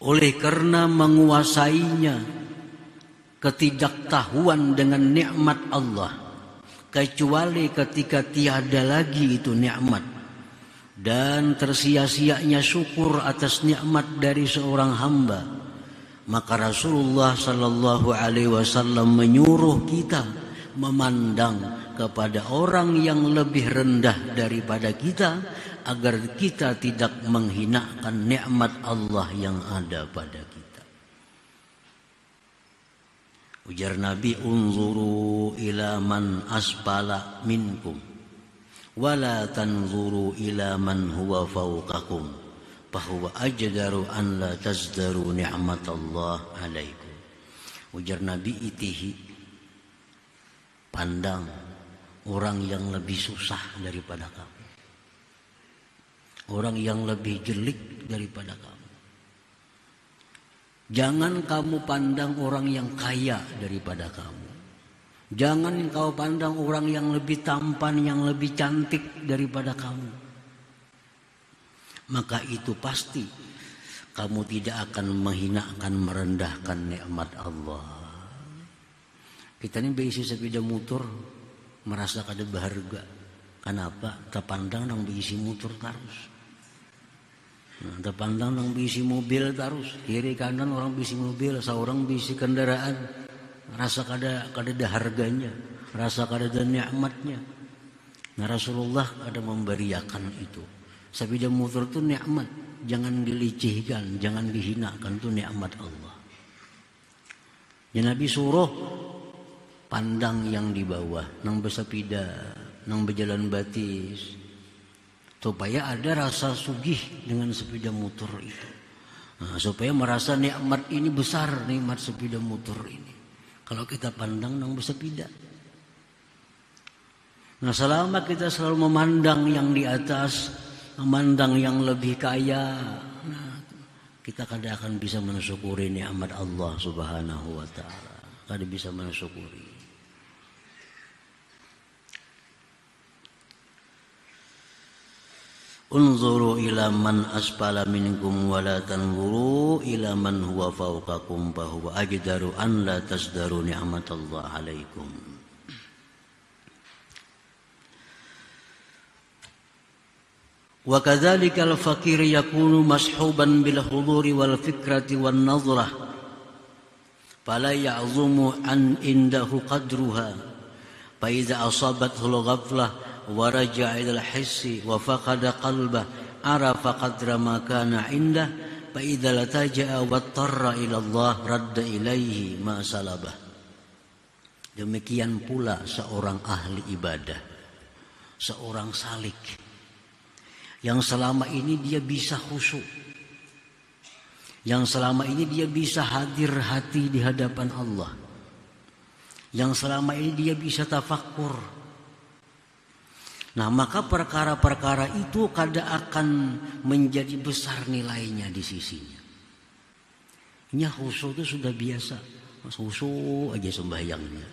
Oleh karena menguasainya ketidaktahuan dengan nikmat Allah, kecuali ketika tiada lagi itu nikmat, dan tersia-sianya syukur atas nikmat dari seorang hamba, maka Rasulullah sallallahu alaihi wasallam menyuruh kita memandang kepada orang yang lebih rendah daripada kita, agar kita tidak menghinakan nikmat Allah yang ada pada kita. Ujar Nabi, unzuru ila man asfala minkum wala tanzuru ila man huwa fawqakum fahuwa ajdaru an la tazdaru ni'matallah alaikum. Ujar Nabi, itihi, pandang orang yang lebih susah daripada kamu, orang yang lebih jelek daripada kamu. Jangan kamu pandang orang yang kaya daripada kamu. Jangan kau pandang orang yang lebih tampan, yang lebih cantik daripada kamu. Maka itu pasti kamu tidak akan menghinakan, merendahkan nikmat Allah. Kita ini berisi sepeda motor merasa kada berharga. Kenapa? Terpandang nang berisi motor terus. Terpandang nang berisi mobil terus. Kiri kanan orang berisi mobil, seorang berisi kendaraan. Rasa kada ada harganya, rasa kada ada nikmatnya. Nah, Rasulullah ada memberiakan itu. Sepeda motor itu nikmat, jangan dilicihkan, jangan dihinakan, itu nikmat Allah. Ya, Nabi suruh pandang yang di bawah, nang bersepeda, nang berjalan batis, supaya ada rasa sugih dengan sepeda motor itu. Nah, supaya merasa nikmat ini besar, nikmat sepeda motor ini. Kalau kita pandang nang bersepeda. Nah, selama kita selalu memandang yang di atas, memandang yang lebih kaya, nah, kita kadang akan bisa mensyukuri nikmat Allah Subhanahu wa taala. Kadang bisa mensyukuri. Unzuru ila man asfala minkum wa la tanzuru ila man huwa fawqakum fa huwa ajdaru an la tasdaru ni'matallah alaikum. Wa kadzalika al-faqir yakunu mashuban bil huduri wal fikrati wan nazrah fala ya'zumu an indahu qadruha fa idza asabathu al-ghaflah ورجع إلى الحس وفقد قلبه عرف قدر ما كان عنده فإذا لتجأ واضطر إلى الله رد إليه ما سلبه. Demikian pula seorang ahli ibadah, seorang salik yang selama ini dia bisa khusyuk, yang selama ini dia bisa hadir hati di hadapan Allah, yang selama ini dia bisa tafakkur. Nah, maka perkara-perkara itu kada akan menjadi besar nilainya di sisinya. Ini khusyuk itu sudah biasa, khusyuk aja sembahyangnya.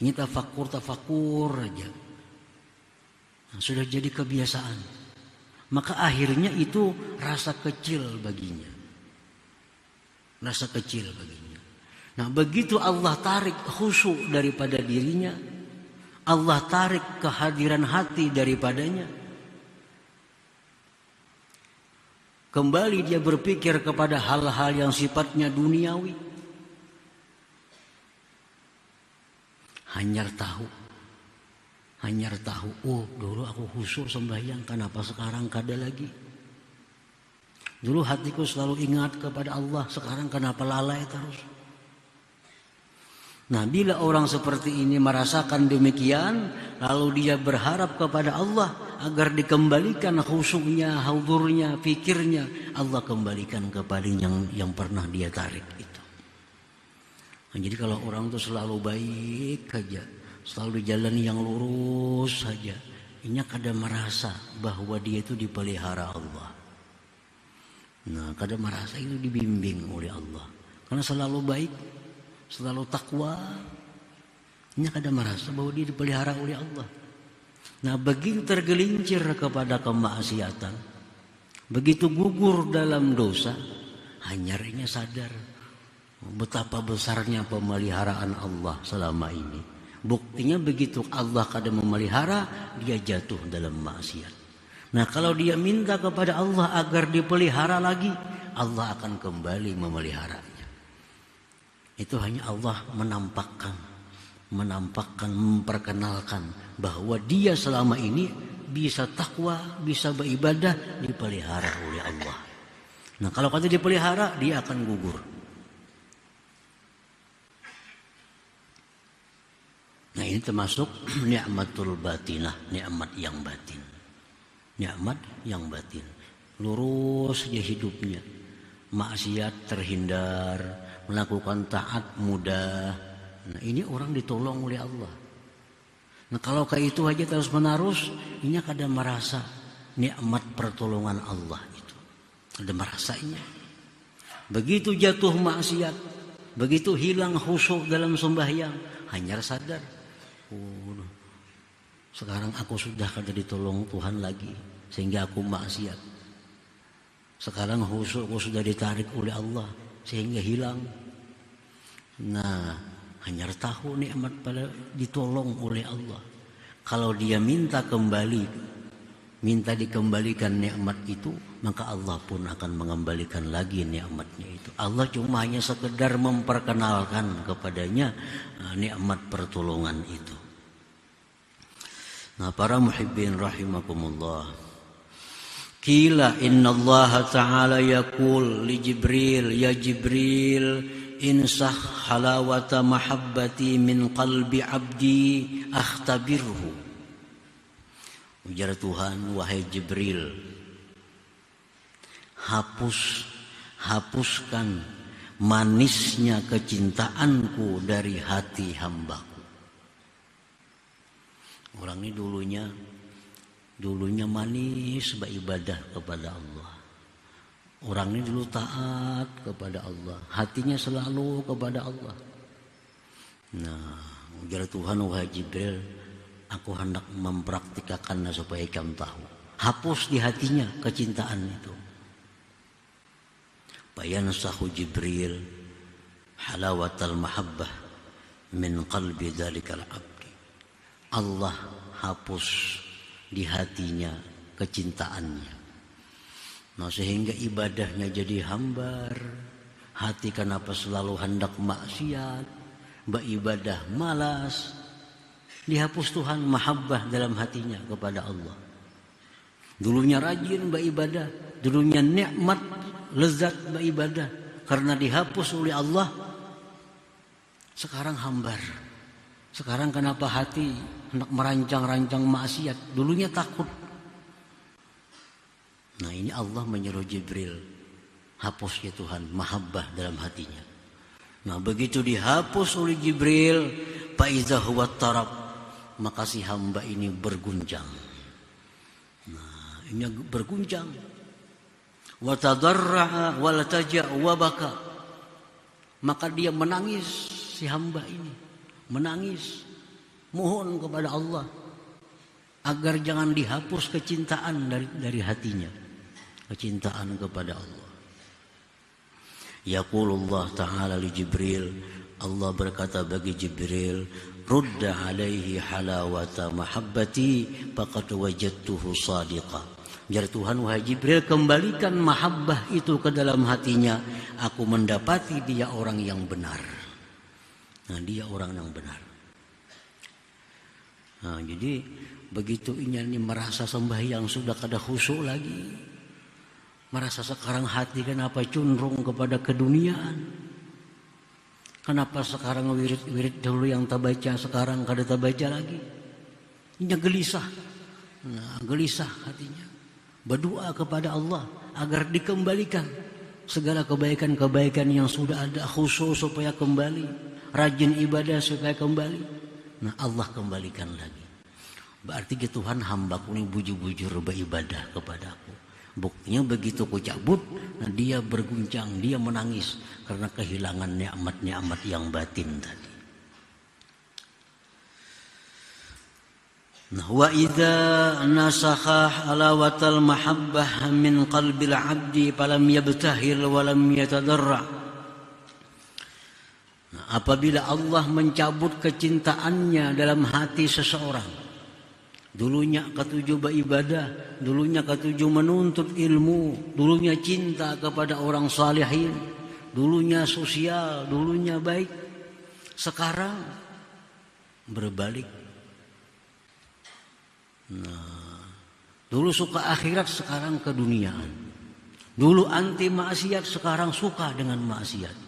Ini tafakur aja. Nah, sudah jadi kebiasaan. Maka akhirnya itu rasa kecil baginya. Rasa kecil baginya. Nah, begitu Allah tarik khusyuk daripada dirinya, Allah tarik kehadiran hati daripadanya, kembali dia berpikir kepada hal-hal yang sifatnya duniawi. Hanyar tahu, oh dulu aku khusyuk sembahyang, kenapa sekarang kada lagi? Dulu hatiku selalu ingat kepada Allah, sekarang kenapa lalai terus? Nah, bila orang seperti ini merasakan demikian, lalu dia berharap kepada Allah agar dikembalikan khusyuknya, hudurnya, fikirnya, Allah kembalikan kepada yang pernah dia tarik itu. Nah, jadi kalau orang itu selalu baik saja, selalu di jalan yang lurus saja, ini kadang merasa bahwa dia itu dipelihara Allah. Nah, kadang merasa itu dibimbing oleh Allah, karena selalu baik, selalu takwa. Ini kadang merasa bahwa dia dipelihara oleh Allah. Nah, begitu tergelincir kepada kemaksiatan, Begitu gugur dalam dosa, hanyarnya sadar betapa besarnya pemeliharaan Allah selama ini. Buktinya begitu Allah kadang memelihara, dia jatuh dalam maksiat. Nah, kalau dia minta kepada Allah agar dipelihara lagi, Allah akan kembali memeliharanya. Itu hanya Allah menampakkan, memperkenalkan bahwa dia selama ini bisa takwa, bisa beribadah, dipelihara oleh Allah. Nah, kalau kata dipelihara, dia akan gugur. Nah, ini termasuk nikmatul batinah, nikmat yang batin. Nikmat yang batin. Lurus dia hidupnya. Maksiat terhindar, melakukan taat mudah. Nah, ini orang ditolong oleh Allah. Nah, kalau kayak itu aja terus menerus, ini kadang merasa nikmat pertolongan Allah itu. Ada merasanya. Begitu jatuh maksiat, begitu hilang khusyuk dalam sembahyang, hanya sadar, oh, sekarang aku sudah kada ditolong Tuhan lagi, sehingga aku maksiat. Sekarang khusyukku sudah ditarik oleh Allah, sehingga hilang. Nah, hanya tahu nikmat pada ditolong oleh Allah. Kalau dia minta kembali, minta dikembalikan nikmat itu, maka Allah pun akan mengembalikan lagi nikmatnya itu. Allah cuma hanya sekedar memperkenalkan kepadanya nikmat pertolongan itu. Nah, para muhibbin rahimakumullah, qila inna Allah ta'ala yaqul li Jibril, ya Jibril, insah halawata mahabbati min qalbi abdi akhtabirhu. Ujar Tuhan, wahai Jibril, hapuskan manisnya kecintaanku dari hati hambaku. Orang ini dulunya manis beribadah kepada Allah. Orang ini dulu taat kepada Allah, hatinya selalu kepada Allah. Nah, ujar Tuhan, wahai Jibril, aku hendak mempraktikkannya supaya kamu tahu. Hapus di hatinya kecintaan itu. Bayansahu Jibril halawatal mahabbah min qalbi dzalikal abdi. Allah hapus di hatinya kecintaannya. Nah, sehingga ibadahnya jadi hambar. Hati kenapa selalu hendak maksiat, beribadah malas. Dihapus Tuhan mahabbah dalam hatinya kepada Allah. Dulunya rajin beribadah, dulunya nikmat, lezat beribadah, karena dihapus oleh Allah, sekarang hambar. Sekarang kenapa hati hendak merancang-rancang maksiat, dulunya takut. Nah, ini Allah menyuruh Jibril, hapus ya Tuhan mahabbah dalam hatinya. Nah, begitu dihapus oleh Jibril, fa iza huwa tarab, maka si hamba ini berguncang. Nah, ini berguncang. Wa tadarra'a wa lataja' wa baka. Maka dia menangis, si hamba ini menangis, mohon kepada Allah agar jangan dihapus kecintaan dari hatinya, kecintaan kepada Allah. Yaqulullah ta'ala li Jibril, Allah berkata bagi Jibril, rudda alaihi halawata mahabbati faqad wajadtuhu sadiqa. Jar Tuhan, wahai Jibril, kembalikan mahabbah itu ke dalam hatinya, aku mendapati dia orang yang benar. Nah, dia orang yang benar. Nah, jadi begitu ini merasa sembahyang sudah kada khusyuk lagi, merasa sekarang hati kenapa cenderung kepada keduniaan, kenapa sekarang wirid dulu yang tak baca sekarang kada tak baca lagi, ini gelisah. Nah, gelisah hatinya, berdoa kepada Allah agar dikembalikan segala kebaikan-kebaikan yang sudah ada, khusyuk supaya kembali, rajin ibadah supaya kembali. Nah, Allah kembalikan lagi. Berarti gitu Tuhan, hambaku ini bujur-bujur beribadah kepadaku. Buktinya begitu ku cabut, nah dia berguncang, dia menangis karena kehilangan nikmat-nikmat yang batin tadi. Nah, wa idza nasakha halawatal mahabbah min qalbil abdi falam yabtahil wa lam yatadarra. Nah, apabila Allah mencabut kecintaannya dalam hati seseorang, dulunya ketujuh beribadah, dulunya ketujuh menuntut ilmu, dulunya cinta kepada orang salihin, dulunya sosial, dulunya baik, sekarang berbalik. Nah, dulu suka akhirat, sekarang keduniaan. Dulu anti maksiat, sekarang suka dengan maksiat.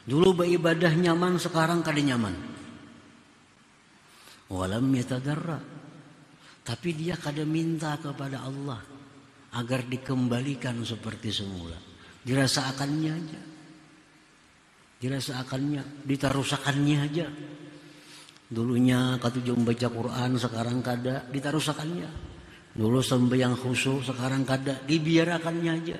Dulu beribadah nyaman, sekarang kada nyaman. Walam yatadarra. Tapi dia kada minta kepada Allah agar dikembalikan seperti semula. Dirasakannya aja. Dirasakannya, ditarusakannya aja. Dulunya ketujuh membaca Quran, sekarang kada, ditarusakannya. Dulu sembahyang khusyuk, sekarang kada, dibiarakannya aja.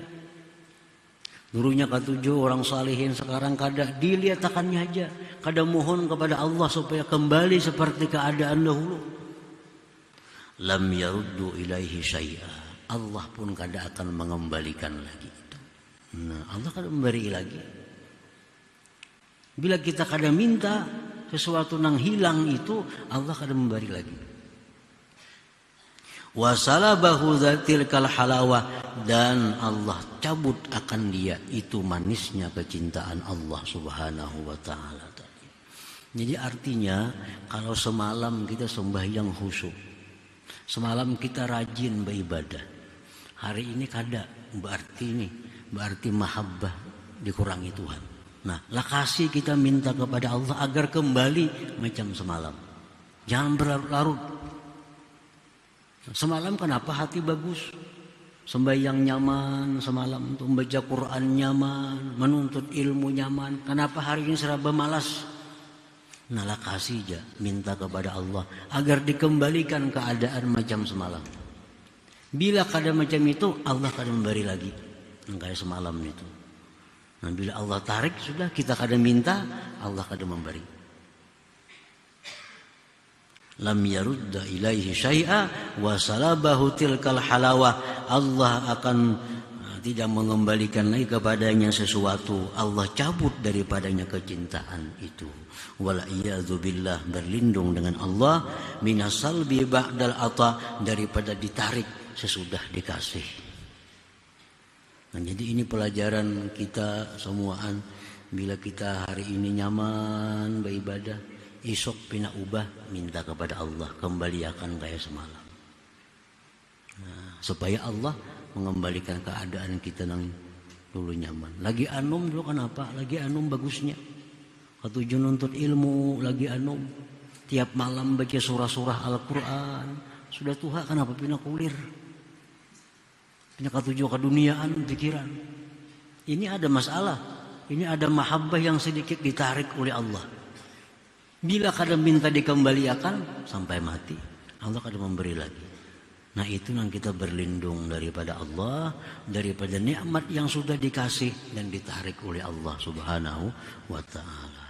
Dulunya ketujuh orang salihin, sekarang kada, diliatakannya aja. Kada mohon kepada Allah supaya kembali seperti keadaan dahulu. Lam yaruddu ilaihi syai'a. Allah pun kada akan mengembalikan lagi itu. Nah, Allah kada memberi lagi. Bila kita kada minta sesuatu nang hilang itu, Allah kada memberi lagi. Wasalabahu dzatilkal halawah, dan Allah cabut akan dia itu manisnya kecintaan Allah Subhanahu wa taala tadi. Jadi artinya kalau semalam kita sembahyang khusyuk, semalam kita rajin beribadah, hari ini kada, berarti mahabbah dikurangi Tuhan. Nah, lakasi kita minta kepada Allah agar kembali macam semalam. Jangan berlarut-larut. Semalam kenapa hati bagus? Sembahyang nyaman semalam, untuk membaca Quran nyaman, menuntut ilmu nyaman. Kenapa hari ini serba malas? Nah, lakasi aja minta kepada Allah agar dikembalikan keadaan macam semalam. Bila kada macam itu, Allah akan memberi lagi. Kayak semalam itu. Nah, bila Allah tarik, sudah kita kada minta, Allah kada memberi. Lam yarudda ilaihi syai'a wa salabahu tilkal halawah. Allah akan tidak mengembalikan lagi kepadanya sesuatu. Allah cabut daripadanya kecintaan itu. Wal iyadzu billah, berlindung dengan Allah minas salbi ba'dal ata, daripada ditarik sesudah dikasih. Nah, jadi ini pelajaran kita semuaan. Bila kita hari ini nyaman beribadah, esok pina ubah, minta kepada Allah kembalikan kayak semalam. Nah, supaya Allah mengembalikan keadaan kita yang dulu nyaman. Lagi anum dulu kenapa? Lagi anum bagusnya. Ketujuh nuntut ilmu, lagi anum. Tiap malam baca surah-surah Al-Quran. Sudah Tuhan kenapa pina kulir? Pina ketujuh keduniaan pikiran. Ini ada masalah. Ini ada mahabbah yang sedikit ditarik oleh Allah. Bila kada minta dikembalikan sampai mati, Allah kada memberi lagi. Nah, itu yang kita berlindung daripada Allah, daripada nikmat yang sudah dikasih dan ditarik oleh Allah Subhanahu wa taala.